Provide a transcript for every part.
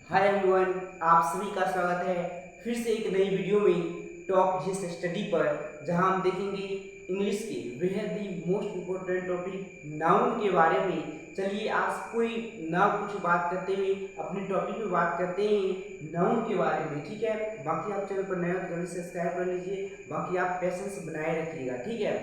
Hi everyone, आप सभी का स्वागत है फिर से एक नई वीडियो में टॉक जिस स्टडी पर, जहां हम देखेंगे इंग्लिश के बेहद ही मोस्ट इम्पोर्टेंट टॉपिक नाउन के बारे में। चलिए आज कोई ना कुछ बात करते हुए अपने टॉपिक पे बात करते हैं नाउन के बारे में, ठीक है। बाकी आप चैनल पर नए हो तो जल्दी सब्सक्राइब कर लीजिए, बाकी आप पेशेंस बनाए रखिएगा, ठीक है।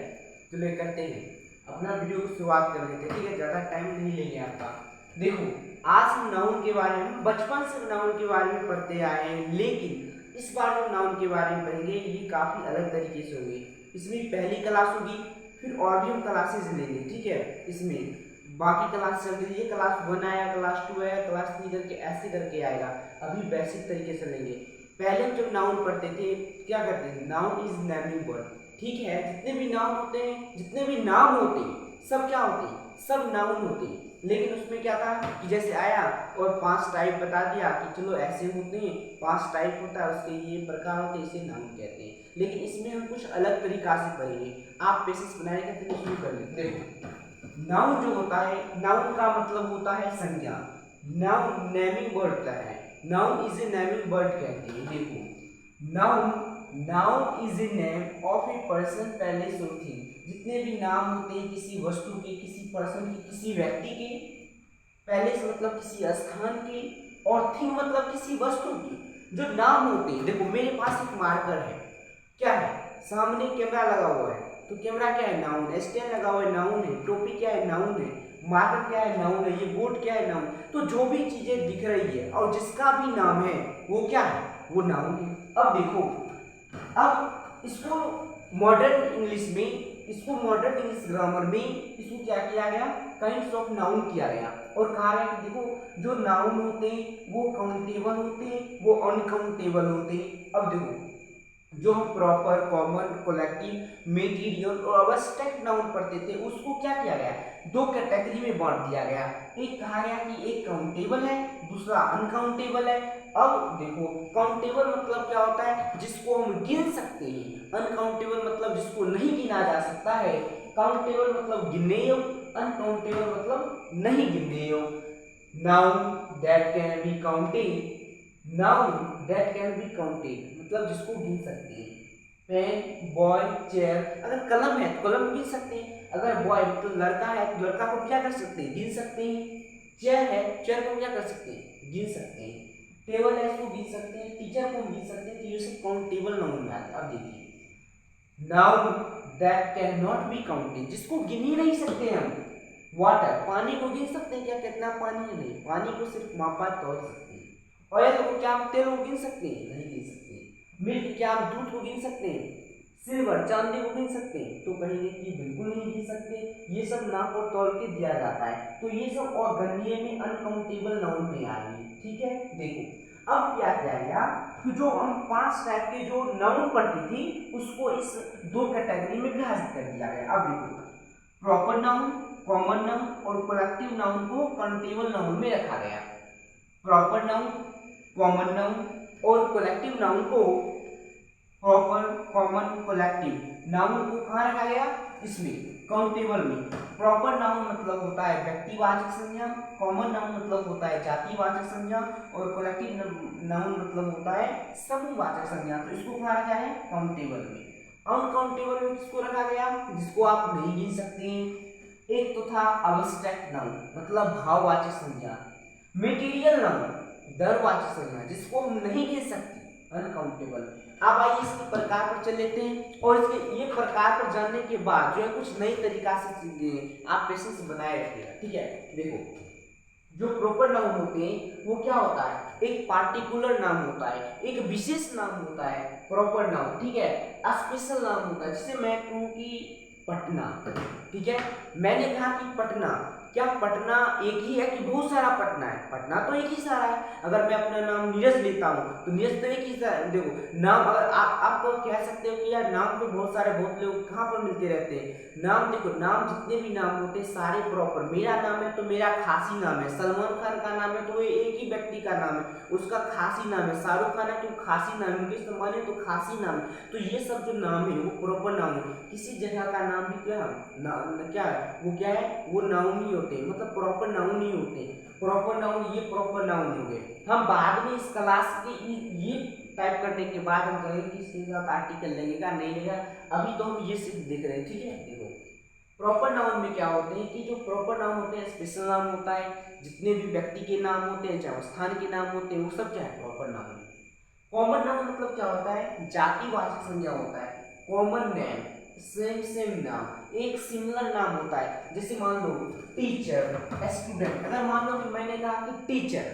चलिए करते हैं अपना वीडियो की शुरुआत कर लेते हैं, ठीक है। ज़्यादा टाइम नहीं लेंगे आपका। देखो, आज हम नाउन के बारे में बचपन से नाउन के बारे में पढ़ते आए हैं, लेकिन इस बार जो नाउन के बारे में पढ़ेंगे ये काफ़ी अलग तरीके से होंगे। इसमें पहली क्लास होगी, फिर और भी हम क्लासेस लेंगे, ठीक है। इसमें बाकी क्लास चल रही है, क्लास 1 आया, क्लास 2 आया, क्लास 3 करके ऐसे करके आएगा। अभी बेसिक तरीके से लेंगे। पहले हम जब नाउन पढ़ते थे क्या करते थे, नाउन इज नेमिंग वर्ड, ठीक है। जितने भी नाउन होते हैं, जितने भी नाम होते हैं, सब क्या होते हैं, सब नाउन होते हैं। लेकिन उसमें क्या था कि जैसे आया और 5 टाइप बता दिया कि चलो ऐसे होते हैं, 5 टाइप होता है, उसके ये प्रकार होते हैं, इसे नाउन कहते हैं। लेकिन इसमें हम कुछ अलग तरीका से पढ़ेंगे। आप पेशेंस बनाएगा तो शुरू कर लेते। देखो, नाउन जो होता है, नाउन का मतलब होता है संज्ञा। नाउन नेमिंग वर्ड होता है, noun is a naming word कहते हैं। देखो, noun is a name of a person, place और थिंग। जितने भी नाम होते हैं किसी वस्तु के, किसी पर्सन के, किसी व्यक्ति के, प्लेस मतलब किसी स्थान के, और थिंग मतलब किसी वस्तु की, जो नाम होते हैं। देखो, मेरे पास एक मार्कर है, क्या है, सामने कैमरा लगा हुआ है, तो कैमरा क्या है, नाउन है। स्टैंड लगा हुआ है, नाउन है। टोपी क्या है, नाउन है। मार्कर क्या है, नाउन है। ये बोर्ड क्या है, नाउन। तो जो भी चीजें दिख रही है और जिसका भी नाम है वो क्या है, वो नाउन है। अब देखो, अब इसको मॉडर्न इंग्लिश में, इसको मॉडर्न इंग्लिश ग्रामर में इसको क्या किया गया, काइंड्स ऑफ नाउन किया गया और कहा गया कि देखो, जो नाउन होते हैं वो काउंटेबल होते हैं, वो अनकाउंटेबल होते हैं। अब देखो, जो हम प्रॉपर, कॉमन, कलेक्टिव, मेटीरियल और अब्स्ट्रैक्ट नाउन पढ़ते थे, उसको क्या किया गया, 2 कैटेगरी में बांट दिया गया। एक कहा गया कि एक काउंटेबल है, दूसरा अनकाउंटेबल है। अब देखो, काउंटेबल मतलब क्या होता है, जिसको हम गिन सकते हैं। अनकाउंटेबल मतलब जिसको नहीं गिना जा सकता है। काउंटेबल मतलब गिनने योग्य, अनकाउंटेबल मतलब नहीं गिनने योग्य। Noun that can be counted, noun that can be counted मतलब जिसको गिन सकते हैं। Pen, boy, chair. अगर कलम है तो कलम गिन सकते हैं। अगर बॉय मतलब लड़का है तो लड़का को क्या कर सकते हैं, गिन सकते हैं। चेयर है, चेयर को क्या कर सकते हैं, गिन सकते हैं। टेबल है, इसको गिन सकते हैं। टीचर को गिन सकते हैं। तो ये सब काउंटेबल नाउन में आते हैं। अब देखिए, noun that cannot be counted, जिसको गिन ही नहीं सकते हम। वाटर, पानी को गिन सकते हैं क्या, कितना पानी है, नहीं। पानी को सिर्फ मापा तोल सकते हैं। ऑयल को क्या हम तेल को गिन सकते हैं, नहीं गिन सकते। मिल्क क्या हम दूध को गिन सकते हैं। सिल्वर, चांदी को गिन सकते हैं, तो कहेंगे कि बिल्कुल नहीं गिन सकते। ये सब नाप और तौल के दिया जाता है, तो ये सब और गणनीय में अनकाउंटेबल नाउन में आएंगे, ठीक है। देखो, अब क्या किया गया कि जो हम 5 टाइप के जो नाउन पढ़ती थी उसको इस 2 कैटेगरी में विभाजित कर दिया गया। अब देखो, प्रॉपर नाउन, कॉमन नाउन और कलेक्टिव नाउन को काउंटेबल नाउन में रखा गया। प्रॉपर नाउन, कॉमन नाउन और कलेक्टिव नाउन को, प्रॉपर, कॉमन, कलेक्टिव नाउन को कहाँ रखा गया, इसमें काउंटेबल में। प्रॉपर नाउन मतलब होता है व्यक्तिवाचक संज्ञा, कॉमन नाउन मतलब होता है जातिवाचक संज्ञा और कलेक्टिव नाउन मतलब होता है समूहवाचक संज्ञा। तो इसको कहाँ रखा है, काउंटेबल में। अनकाउंटेबल में किसको रखा गया, जिसको आप नहीं गिन सकते हैं। एक तो था अब्स्ट्रैक्ट नाउन मतलब भाववाचक संज्ञा। मटेरियल नाउन दरवाचक संज्ञा, जिसको हम नहीं गिन सकते, अनकाउंटेबल। अब आइए इसके प्रकार पर चल लेते हैं और इसके ये प्रकार पर जानने के बाद जो है कुछ नई तरीका से सीखेंगे। आप पेशेंस बनाए रखिएगा, ठीक है। देखो, जो प्रॉपर नाउन होते हैं वो क्या होता है, एक पार्टिकुलर नाम होता है, एक विशेष नाम होता है प्रॉपर नाउन, ठीक है। स्पेशल नाम होता है, जैसे मैं कहूँ कि पटना, ठीक है। मैंने कहा कि पटना, क्या पटना एक ही है कि बहुत सारा पटना है, पटना तो एक ही सारा है। अगर मैं अपना नाम नीरज लेता हूँ तो नीरज तो एक ही सारा है। देखो, नाम अगर आप कह सकते हो कि यार नाम तो बहुत सारे, बहुत लोग कहाँ पर मिलते रहते हैं नाम। देखो, नाम जितने भी नाम होते हैं सारे प्रॉपर। मेरा नाम है तो मेरा खासी नाम है, सलमान खान का नाम है तो ये एक ही व्यक्ति का नाम है, उसका खासी नाम है। शाहरुख खान है तो खासी नाम है, मुकेश अंबानी तो खासी नाम है। तो ये सब जो नाम है वो प्रॉपर नाम है। किसी जगह का नाम भी क्या क्या है, वो क्या है, वो नाउन ही होते हैं, मतलब प्रॉपर नाउन ही होते हैं। प्रॉपर नाउन, ये प्रॉपर नाउन हो गए। हम बाद में इस क्लास के ये टाइप करने के बाद हम कहेंगे कि इसके साथ आर्टिकल लगेगा नहीं लगेगा, अभी तो हम ये सिर्फ देख रहे हैं, ठीक है। देखो प्रॉपर नाउन में क्या होते हैं कि जो प्रॉपर नाउन होते हैं स्पेशल नाउन होता है, जितने भी व्यक्ति के नाम होते हैं चाहे स्थान के नाम होते हैं वो सब क्या है प्रॉपर नाउन। कॉमन नाउन मतलब क्या होता है, जातिवाचक संज्ञा होता है। कॉमन नेम, सेम नाम, एक सिमिलर नाम होता है। जैसे मान लो टीचर, स्टूडेंट। अगर मान लो कि मैंने कहा कि टीचर,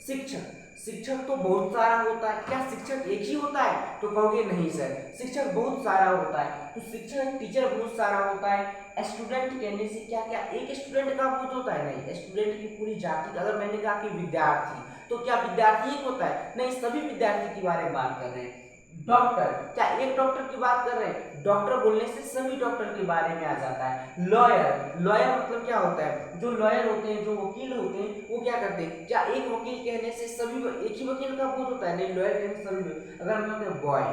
शिक्षक, शिक्षक तो बहुत सारा होता है, क्या शिक्षक एक ही होता है? तो कहोगे नहीं सर, शिक्षक बहुत सारा होता है। तो शिक्षक टीचर बहुत सारा होता है। स्टूडेंट कहने से क्या क्या एक स्टूडेंट का बहुत होता है? नहीं, स्टूडेंट की पूरी जाति। अगर मैंने कहा कि विद्यार्थी, तो क्या विद्यार्थी एक होता है? नहीं, सभी विद्यार्थी के बारे में बात कर रहे हैं। डॉक्टर, क्या एक डॉक्टर की बात कर रहे हैं? डॉक्टर बोलने से सभी डॉक्टर के बारे में आ जाता है। लॉयर, लॉयर मतलब क्या होता है? जो लॉयर होते हैं, जो वकील होते हैं, वो क्या करते हैं? क्या एक वकील कहने से सभी एक ही वकील का बोध होता है? नहीं, लॉयर कहने से सभी। अगर मैं कहूँ बॉय,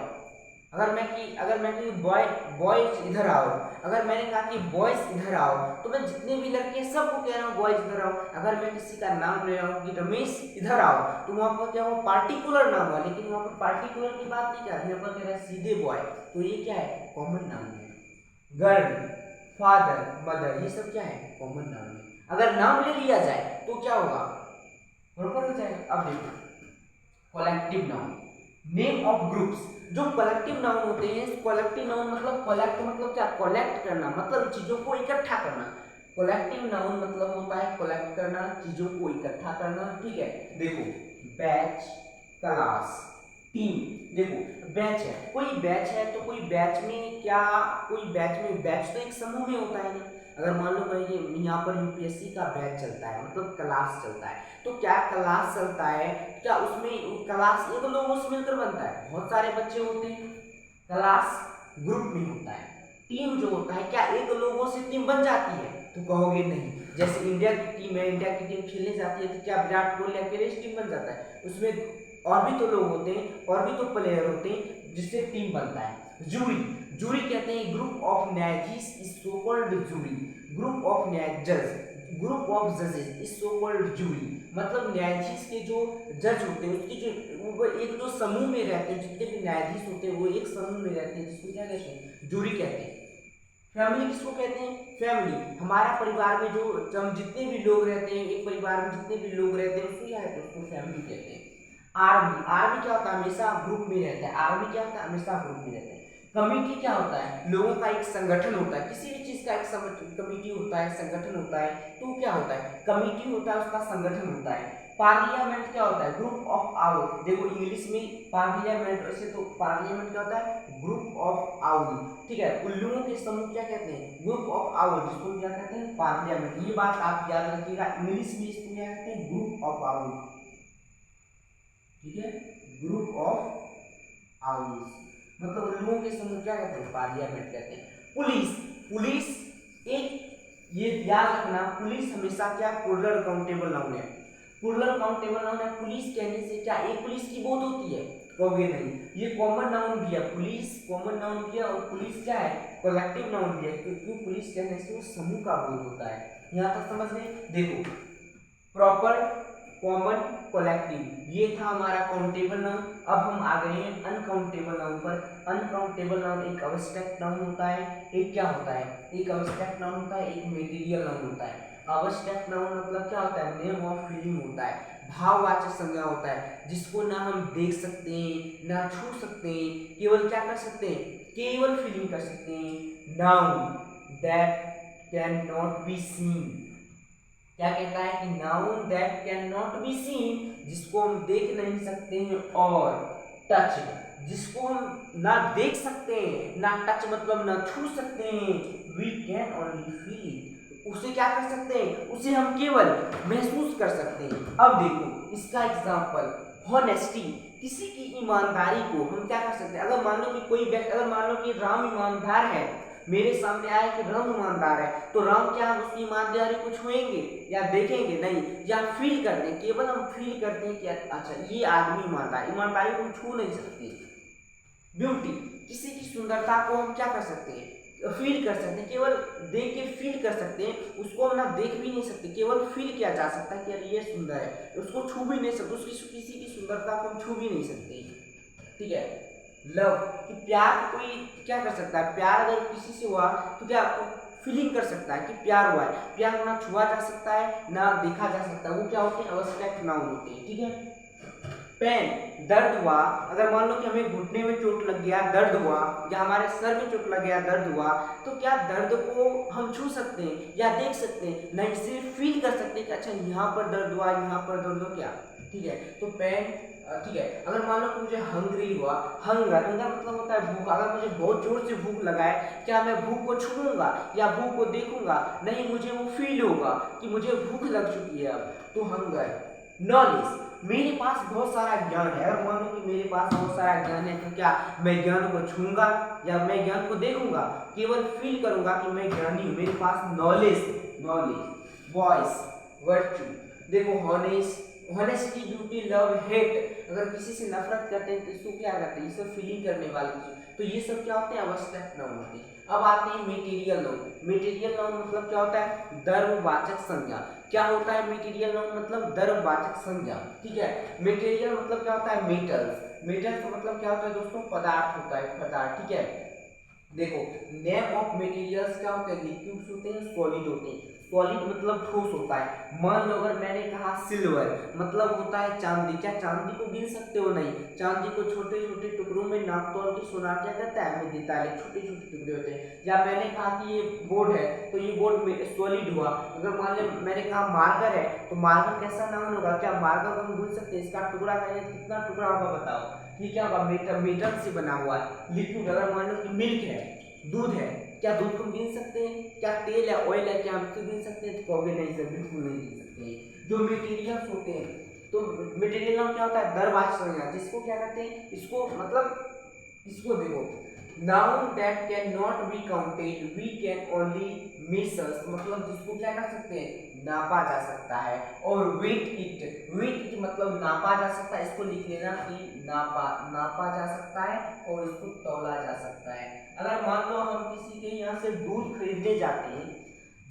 अगर मैं कि बॉय, बॉयज इधर आओ, अगर मैंने कहा कि बॉयज इधर आओ, तो मैं जितने भी लड़के हैं सबको कह रहा हूँ बॉयज इधर आओ। अगर मैं किसी का नाम ले रहा हूँ कि रमेश इधर आओ, तो वहाँ पर क्या हो पार्टिकुलर नाम हुआ, लेकिन वहाँ पर पार्टिकुलर की बात नहीं कर रही, यहाँ पर कह रहा है सीधे बॉय। तो ये क्या है? कॉमन नाउन है। गर्ल, फादर, मदर, ये सब क्या है? कॉमन नाउन है। अगर नाम ले लिया जाए तो क्या होगा? प्रॉपर हो जाएगा। अब देखो collective noun, name of groups. जो कलेक्टिव नाउन होते हैं, कलेक्टिव नाउन मतलब कलेक्ट मतलब क्या? कलेक्ट करना, मतलब चीजों को इकट्ठा करना। कलेक्टिव नाउन मतलब होता है कलेक्ट करना, चीजों को इकट्ठा करना, ठीक है। देखो बैच, क्लास, टीम। देखो बैच है, कोई बैच है तो कोई बैच में क्या, कोई बैच में, बैच तो एक समूह में होता है ना। अगर मान लो कहीं यहाँ पर यूपीएससी का बैच चलता है, मतलब क्लास चलता है, तो क्या क्लास चलता है, क्या उसमें क्लास एक लोगों से मिलकर बनता है? बहुत सारे बच्चे होते हैं, क्लास ग्रुप में होता है। टीम जो होता है, क्या एक लोगों से टीम बन जाती है? तो कहोगे नहीं। जैसे इंडिया की टीम है, इंडिया की टीम खेलने जाती है, तो क्या विराट कोहली अकेले टीम बन जाता है? उसमें और भी तो लोग होते हैं, और भी तो प्लेयर होते हैं जिससे टीम बनता है। जूरी, जूरी कहते हैं ग्रुप ऑफ न्यायाधीश is so called jury. Group of जज, ग्रुप ऑफ जजेस इज सो कॉल्ड जूरी। मतलब न्यायाधीश के जो जज होते हैं उसकी जो वो एक जो समूह में रहते हैं, जितने भी न्यायाधीश होते हैं वो एक समूह में रहते हैं, जिसको क्या कहते हैं? जूरी कहते हैं। फैमिली किसको कहते हैं? फैमिली, हमारा परिवार में जो हम जितने भी लोग रहते हैं, एक परिवार में जितने भी लोग रहते हैं उसको क्या कहते हैं? उसको फैमिली कहते हैं। आर्मी, आर्मी क्या होता है? हमेशा ग्रुप में रहता है। आर्मी क्या होता है? हमेशा ग्रुप में रहता है। कमिटी क्या होता है? लोगों का एक संगठन होता है, किसी भी चीज का एक कमिटी होता है, संगठन होता है। तो क्या होता है? कमिटी होता है, उसका संगठन होता है। पार्लियामेंट क्या होता है? Group of owl. देखो इंग्लिश में पार्लियामेंट, वैसे तो पार्लियामेंट क्या होता है? ग्रुप ऑफ आउल, ठीक है। उल्लुओं के समूह क्या कहते हैं? ग्रुप ऑफ आउल, जिसको क्या कहते हैं? पार्लियामेंट। ये बात आप याद रखिएगा, इंग्लिश में इसको क्या कहते हैं? ग्रुप ऑफ आउल, ठीक है। ग्रुप ऑफ आउल्स मतलब उल्लुओं के समूह क्या कहते हैं? पार्लियामेंट कहते हैं। पुलिस, पुलिस एक, ये याद रखना, पुलिस हमेशा क्या? प्लूरल काउंटेबल नाउन है। प्लूरल काउंटेबल नाउन है। पुलिस कहने से क्या एक पुलिस की बहुत होती है? कहोगे नहीं। ये कॉमन नाउन भी है, पुलिस कॉमन नाउन भी है, और पुलिस क्या है? कलेक्टिव नाउन भी है, क्योंकि पुलिस कहने से वो समूह का बोध होता है। यहाँ तक समझ गए? देखो प्रॉपर, कॉमन, कलेक्टिव, ये था हमारा काउंटेबल नाउन। अब हम आ गए हैं अनकाउंटेबल नाउन पर। अनकाउंटेबल नाउन एक अब्स्ट्रैक्ट नाउन होता है, एक क्या होता है? एक अब्स्ट्रैक्ट नाउन होता है, एक मटेरियल नाउन होता है। अब्स्ट्रैक्ट नाउन मतलब क्या होता है? नेम ऑफ फीलिंग होता है, भाववाचक संज्ञा होता है, जिसको ना हम देख सकते हैं, ना छू सकते हैं, केवल क्या कर सकते हैं? केवल फीलिंग कर सकते हैं। Noun that cannot be scene, क्या कहता है कि noun that cannot be scene, जिसको हम देख नहीं सकते हैं, और टच, जिसको हम ना देख सकते हैं, ना टच मतलब ना छू सकते हैं, वी कैन ओनली फील, उसे क्या कर सकते हैं? उसे हम केवल महसूस कर सकते हैं। अब देखो इसका एग्जांपल, हॉनेस्टी, किसी की ईमानदारी को हम क्या कर सकते हैं? अगर मान लो कि कोई व्यक्ति, अगर मान लो कि राम ईमानदार है, मेरे सामने आया कि राम ईमानदार है, तो राम क्या हम उसकी ईमानदारी को छुएंगे या देखेंगे? नहीं, या फील करते हैं, केवल हम फील करते हैं कि अच्छा ये आदमी ईमानदार, ईमानदारी को हम छू नहीं सकते। ब्यूटी, किसी की सुंदरता को हम क्या कर सकते हैं? फील कर सकते हैं, केवल देख के फील कर सकते हैं, उसको हम ना देख भी नहीं सकते, केवल फील किया जा सकता है कि यार ये सुंदर है, उसको छू भी नहीं सकते, उसकी किसी की सुंदरता को हम छू भी नहीं सकते। ठीक है। लव कि प्यार कोई क्या कर सकता है, प्यार अगर किसी से हुआ तो क्या फीलिंग कर सकता है कि प्यार हुआ है, प्यार ना छुआ जा सकता है ना देखा जा सकता है, वो क्या होते हैं, अब्स्ट्रैक्ट नाउन होते हैं। ठीक है। पेन दर्द हुआ, अगर मान लो कि हमें घुटने में चोट लग गया, दर्द हुआ, या हमारे सर में चोट लग गया, दर्द हुआ, तो क्या दर्द को हम छू सकते हैं या देख सकते हैं, नहीं, सिर्फ फील कर सकते हैं कि अच्छा यहाँ पर दर्द हुआ, यहाँ पर दर्द हो क्या। ठीक है। तो पेन ठीक है। अगर मान लो कि मुझे हंग्री हुआ, हंगर मतलब होता है भूख, अगर मुझे बहुत जोर से भूख लगा है, क्या मैं भूख को छूऊंगा या भूख को देखूंगा, नहीं, मुझे वो फील होगा कि मुझे भूख लग चुकी है अब, तो हंगर। नॉलेज, मेरे पास बहुत सारा ज्ञान है, अगर मान लो कि मेरे पास बहुत सारा ज्ञान है, तो क्या मैं ज्ञान को छूंगा या मैं ज्ञान को देखूंगा, केवल फील करूंगा कि मैं ज्ञानी हूं, मेरे पास नॉलेज। वॉइस वर्च्यू, देखो हॉनेस्टी, ब्यूटी, लव, हेट, अगर किसी से नफरत करते हैं तो इसको क्या करते हैं, ये सब फीलिंग करने वाले चीज, तो ये सब क्या होते हैं, अब्स्ट्रैक्ट नाउन होते हैं। अब आते हैं मटेरियल नाउन। मटेरियल नाउन मतलब क्या होता है, द्रव्यवाचक संज्ञा। क्या होता है मटेरियल नाउन, मतलब द्रव्यवाचक संज्ञा। ठीक है। मटेरियल मतलब क्या होता है, मेटल्स। मेटल्स का मतलब क्या होता है दोस्तों, पदार्थ होता है, पदार्थ। ठीक है। देखो नेम ऑफ मटेरियल्स क्या होते हैं, लिक्विड्स होते हैं, सॉलिड होते हैं। सॉलिड मतलब ठोस होता है। मान लो अगर मैंने कहा सिल्वर, मतलब होता है चांदी, क्या चांदी को गिन सकते हो, नहीं, चांदी को छोटे छोटे टुकड़ों में नाप तोल के सोना क्या करता है, हमें देता है, छोटे छोटे टुकड़े होते हैं। या मैंने कहा कि ये बोर्ड है, तो ये बोर्ड में सॉलिड हुआ। अगर मान लो मैंने कहा मार्कर है, तो मार्कर कैसा नाउन होगा, क्या मार्कर को हम भूल सकते हैं, इसका टुकड़ा कितना टुकड़ा होगा बताओ, ये क्या होगा, मेटल से बना हुआ है। लिक्विड, अगर मान लो कि मिल्क है, दूध है, क्या दूध को गिन सकते हैं, क्या तेल है, ऑयल है, क्या हम इसको गिन सकते हैं, तो कहोगे नहीं सर, बिल्कुल नहीं गिन सकते। जो मटेरियल्स होते हैं, तो मटेरियल नाम क्या होता है, द्रव्यवाचक संज्ञा, जिसको क्या कहते हैं, इसको मतलब इसको देखो, noun that cannot be counted we can only measure, मतलब जिसको क्या कर सकते हैं, नापा जा सकता है। और वेट मतलब नापा जा सकता है, इसको लिख लेना कि नापा जा सकता है और इसको तौला जा सकता है। अगर मान लो हम किसी के यहाँ से दूध खरीदने जाते हैं,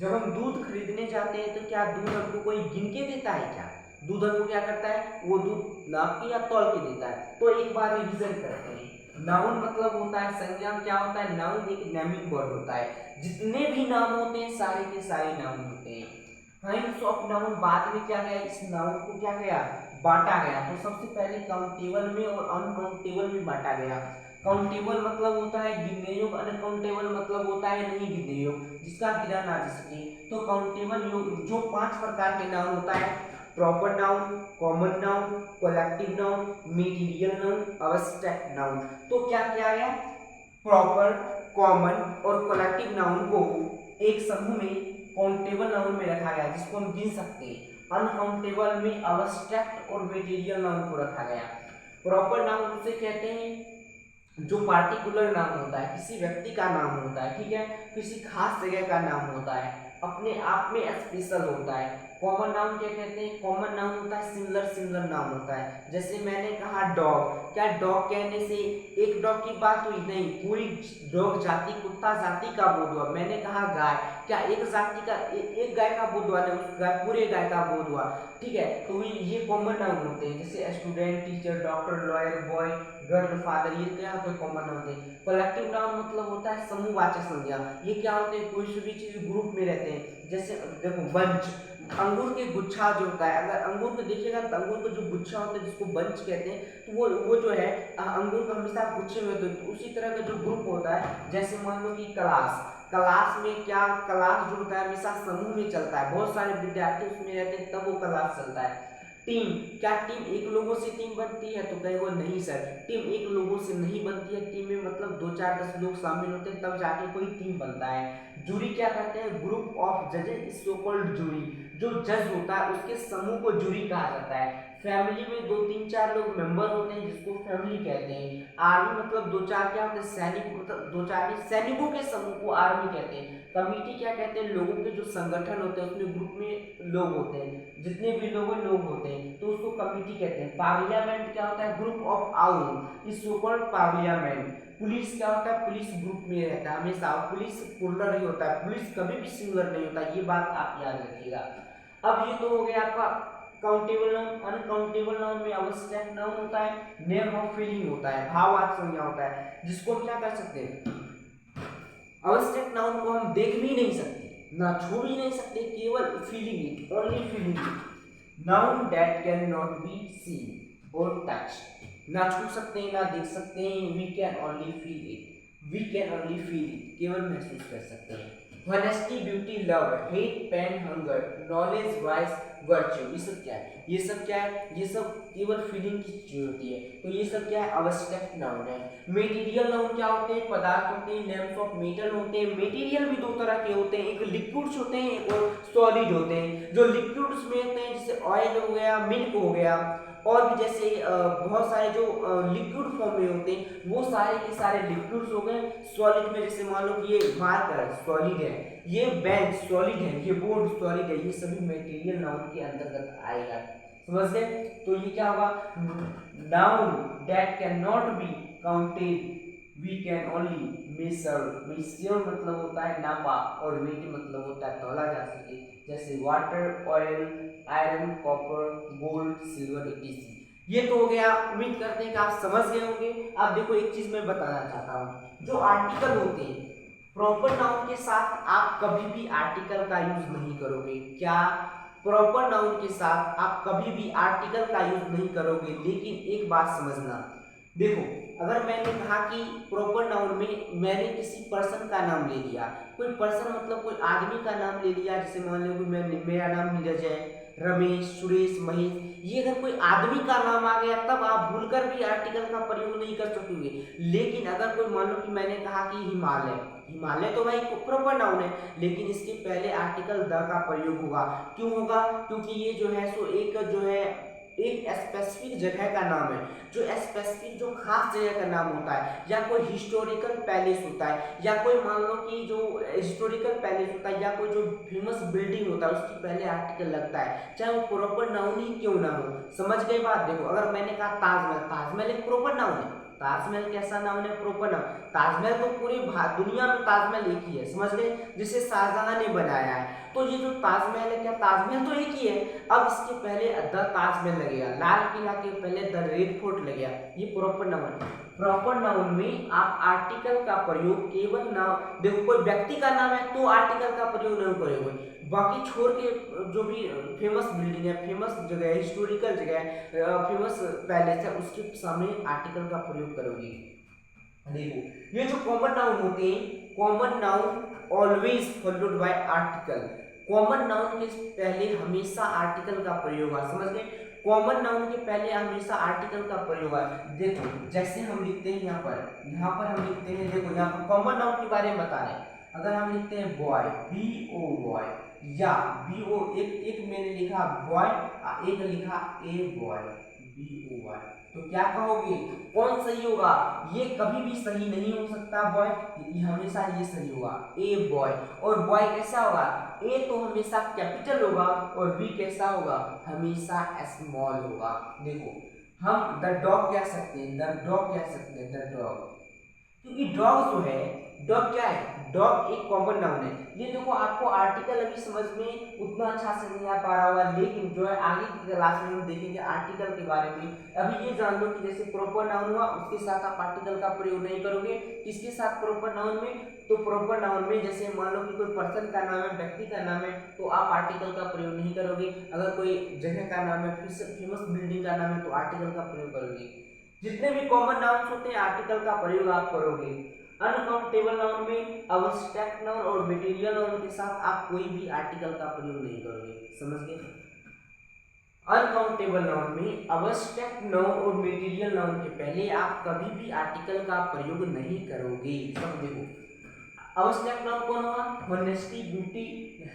जब हम दूध खरीदने जाते हैं तो क्या दूध हमको कोई गिन के देता है, क्या दूध हमको क्या करता है, वो दूध नाप के या तौल के देता है। तो एक बार रिवीजन करते हैं। नाउन मतलब होता है संज्ञा, क्या होता है, नाउन एक नेमिंग वर्ड होता है, जितने भी नाम होते हैं सारे के सारे नाउन होते हैं। काइंड्स ऑफ नाउन, बाद में क्या गया, इस नाउन को क्या गया, बांटा गया। तो सबसे पहले काउंटेबल में और अनकाउंटेबल में बांटा गया। काउंटेबल मतलब होता है गिनने योग्य, अनकाउंटेबल मतलब होता है नहीं गिनने योग्य, जिसका गिना ना जा सके। तो काउंटेबल जो 5 प्रकार के नाउन होता है, proper noun, common noun, collective noun, material noun, abstract noun. तो क्या किया गया, प्रॉपर, कॉमन और कलेक्टिव नाउन को एक समूह में काउंटेबल नाउन में रखा गया, जिसको हम गिन सकते हैं। अनकाउंटेबल में अब्स्ट्रैक्ट और मटेरियल नाउन को रखा गया। प्रॉपर नाउन उसे कहते हैं जो पार्टिकुलर नाम होता है, किसी व्यक्ति का नाम होता है, ठीक है, किसी खास जगह का नाम होता है, अपने आप में स्पेशल होता है। कॉमन नाउन क्या कहते हैं, कॉमन नाउन होता है सिमिलर नाउन होता है। जैसे मैंने कहा डॉग, क्या डॉग कहने से एक डॉग की बात हुई, नहीं, पूरी डॉग जाति, कुत्ता जाति का बोध हुआ। मैंने कहा गाय, क्या एक जाति का एक गाय का बोध हुआ, नहीं, उस गाय पूरे गाय का बोध हुआ। ठीक है। तो ये कॉमन नाउन होते हैं, जैसे student, teacher, doctor, lawyer, boy, girl, father, ये क्या होते हैं, कॉमन नाउन होते हैं। कलेक्टिव नाउन मतलब होता है समूहवाचक संज्ञा। ये क्या होते हैं, कोई भी चीज ग्रुप में रहते हैं। जैसे देखो बंच, अंगूर के गुच्छा जो होता है, अगर अंगूर को देखिएगा तो अंगूर का जो गुच्छा होता है जिसको बंच कहते हैं, तो वो जो है अंगूर का हमेशा गुच्छे में होते हैं। तो उसी तरह का जो ग्रुप होता है, जैसे मान लो कि क्लास में क्या, क्लास जो होता है हमेशा समूह में चलता है, बहुत सारे विद्यार्थी उसमें रहते हैं तब वो क्लास चलता है। टीम, क्या टीम एक लोगों से टीम बनती है, तो कहेंगे नहीं सर, टीम एक लोगों से नहीं बनती है। टीम में मतलब 2 4 10 लोग शामिल होते हैं तब जाके कोई टीम बनता है। जूरी क्या कहते हैं, ग्रुप ऑफ जजेस इज सो कॉल्ड जूरी, जो जज होता है उसके समूह को जूरी कहा जाता है। फैमिली में 2 3 4 लोग मेंबर होते हैं जिसको फैमिली कहते हैं। आर्मी मतलब 2 4 क्या होते हैं, सैनिक, मतलब 2 4 सैनिकों के समूह को आर्मी कहते हैं। कमिटी क्या कहते हैं, लोगों के जो संगठन होते हैं उसमें ग्रुप में लोग होते हैं, जितने भी लोग होते हैं तो उसको कमिटी कहते हैं। पार्लियामेंट क्या होता है, group of owl is so called parliament. Police क्या होता है, पुलिस ग्रुप में रहता है हमेशा, पुलिस प्लूरल ही होता है, पुलिस कभी भी सिंगुलर नहीं होता, ये बात आप याद रखिएगा। अब ये तो हो गया आपका काउंटेबल नाउन। अनकाउंटेबल नाउन में अब्स्ट्रैक्ट नाउन होता है, नेम ऑफ फीलिंग होता है, भावार्थ संज्ञा होता है, जिसको हम क्या कर सकते हैं, अब्स्ट्रैक्ट नाउन को हम देख भी नहीं सकते, ना छू भी नहीं सकते, केवल feeling it, only feeling it. Noun that cannot be seen और टच, ना छू सकते हैं ना देख सकते हैं, we can only feel it, we can only feel it, केवल महसूस कर सकते हैं। Honesty, beauty, love, hate, pain, hunger, knowledge, vice, virtue, ये सब क्या है, ये सब क्या है, ये सब केवल फीलिंग की चीज होती है। तो ये सब क्या है, अब्स्ट्रैक्ट नाउन है। मटेरियल नाउन क्या होते हैं, पदार्थ होते हैं, नेम्स ऑफ मेटल होते हैं। मटेरियल भी दो तरह के होते हैं, एक लिक्विड्स होते हैं, एक और सॉलिड होते हैं। जो लिक्विड्स में होते हैं जैसे ऑयल हो गया, मिल्क हो गया, और भी जैसे बहुत सारे जो लिक्विड फॉर्म में होते हैं वो सारे के सारे लिक्विड्स हो गए। सॉलिड में जैसे मान लो कि ये मार्कर सॉलिड है, ये बेंच सॉलिड है, ये बोर्ड सॉलिड है, ये सभी मटेरियल नाउन के अंतर्गत आएगा। समझ गए? तो ये क्या होगा, noun that cannot be counted we can only measure. Measure मतलब होता है नापा, और वेट मतलब होता है तौला जा सके, जैसे water, oil, iron, copper, gold, silver इत्यादि। ये तो हो गया। उम्मीद करते हैं कि आप समझ गए होंगे। अब देखो एक चीज मैं बताना चाहता हूँ, जो आर्टिकल होते हैं प्रॉपर नाउन के साथ आप कभी भी आर्टिकल का यूज नहीं करोगे। क्या? प्रॉपर नाउन के साथ आप कभी भी आर्टिकल का यूज नहीं करोगे। लेकिन एक बात समझना, देखो अगर मैंने कहा कि प्रॉपर नाउन में मैंने किसी पर्सन का नाम ले लिया, कोई पर्सन मतलब कोई आदमी का नाम ले लिया, जैसे मान लो कि मेरा नाम नीरज है, रमेश, सुरेश, महेश, ये अगर कोई आदमी का नाम आ गया तब आप भूलकर भी आर्टिकल का प्रयोग नहीं कर सकोगे। लेकिन अगर कोई मान लो कि मैंने कहा कि हिमालय, हिमालय तो भाई प्रॉपर नाउन है, लेकिन इसके पहले आर्टिकल द का प्रयोग होगा। क्यों होगा? क्योंकि ये जो है सो एक जो है एक स्पेसिफिक जगह का नाम है, जो स्पेसिफिक जो खास जगह का नाम होता है, या कोई हिस्टोरिकल पैलेस होता है, या कोई मान लो कि जो हिस्टोरिकल पैलेस होता है, या कोई जो फेमस बिल्डिंग होता है, उसकी पहले आर्टिकल लगता है, चाहे वो प्रॉपर नाउन ही क्यों ना हो। समझ गए बात? देखो अगर मैंने कहा ताजमहल, ताजमहल एक प्रॉपर नाउन है। ताजमहल कैसा नाउन है? Proper noun. ताजमहल तो पूरी दुनिया में ताजमहल एक ही है, समझ गए, जिसे शाहजहां ने बनाया है। तो ये जो ताजमहल है, क्या ताजमहल तो एक ही है, अब इसके पहले द ताजमहल लगेगा, लाल किला के पहले द रेड फोर्ट लगेगा, ये प्रॉपर नाउन है। प्रॉपर नाउन में आप आर्टिकल का प्रयोग केवल नाम, देखो कोई व्यक्ति का नाम है तो आर्टिकल का प्रयोग नहीं करोगे, बाकी छोड़ के जो भी फेमस बिल्डिंग है, फेमस जगह है, हिस्टोरिकल जगह है, फेमस पैलेस है, उसके सामने आर्टिकल का प्रयोग करोगे। देखो ये जो कॉमन नाउन होते हैं, common noun always followed by article. Common noun के पहले हमेशा आर्टिकल का प्रयोग है, समझ गए? कॉमन नाउन के पहले हमेशा आर्टिकल का प्रयोग है। देखो जैसे हम लिखते हैं यहाँ पर हम लिखते हैं, देखो यहाँ पर कॉमन नाउन के बारे में बता रहे हैं। अगर हम लिखते हैं बॉय, बी ओ बॉय, या बी ओ, एक मैंने लिखा बॉय, एक लिखा a boy, B O boy, तो क्या कहोगे? कौन सही होगा? ये कभी भी सही नहीं हो सकता बॉय, हमेशा ये सही होगा, ए बॉय। और बॉय कैसा होगा? ए तो हमेशा कैपिटल होगा, और बी कैसा होगा? हमेशा स्मॉल होगा। देखो हम द डॉग कह सकते हैं, द डॉग कह सकते हैं, द डॉग, क्योंकि डॉग जो है, डॉग क्या है? डॉग एक कॉमन नाउन है। ये देखो आपको आर्टिकल अभी समझ में उतना अच्छा से नहीं आ पा रहा होगा, लेकिन जो है आगे की क्लास में हम देखेंगे आर्टिकल के बारे में। अभी ये जान लो कि जैसे प्रॉपर नाउन हुआ, उसके साथ आप आर्टिकल का प्रयोग नहीं करोगे। किसके साथ? प्रॉपर नाउन में। तो प्रॉपर नाउन में जैसे मान लो कि कोई पर्सन का नाम है, व्यक्ति का नाम है, तो आप आर्टिकल का प्रयोग नहीं करोगे। अगर कोई जगह का नाम है, फेमस बिल्डिंग का नाम है, तो आर्टिकल का प्रयोग करोगे। जितने भी कॉमन नाउन्स होते हैं आर्टिकल का प्रयोग आप करोगे। अनकाउंटेबल नाउन में अब्स्ट्रैक्ट नाउन और मटेरियल नाउन के साथ आप कोई भी आर्टिकल का प्रयोग नहीं करोगे, समझ गए? अनकाउंटेबल नाउन में अब्स्ट्रैक्ट नाउन और मटेरियल नाउन के पहले आप कभी भी आर्टिकल का प्रयोग नहीं करोगे। सब देखो अब्स्ट्रैक्ट नाउन कौन हुआ? Honesty, beauty,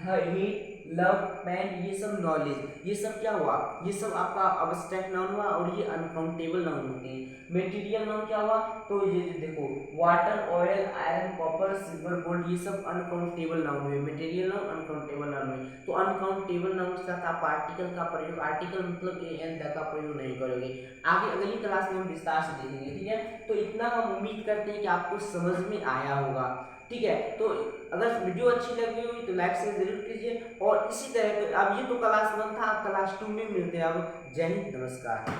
hate, love, pain, ये सब नॉलेज, ये सब क्या हुआ, ये सब आपका अब्स्ट्रैक्ट नाउन हुआ और ये अनकाउंटेबल नाउन होते हैं। मटेरियल नाउन क्या हुआ, तो ये देखो water, oil, iron, copper, silver, gold, ये सब अनकाउंटेबल नाउन हुए। मटेरियल नाउन अनकाउंटेबल नाउन हुए। तो अनकाउंटेबल नाउन के साथ आप आर्टिकल का प्रयोग, आर्टिकल मतलब ए एन द का प्रयोग नहीं करोगे। आगे अगली क्लास में हम विस्तार से देखेंगे, ठीक है। तो इतना हम उम्मीद करते हैं कि आपको समझ में आया होगा, ठीक है। तो अगर वीडियो अच्छी लगी हुई तो लाइक शेयर जरूर कीजिए और इसी तरह अब ये तो क्लास 1 था, अब क्लास 2 में मिलते हैं। अब जय हिंद, नमस्कार।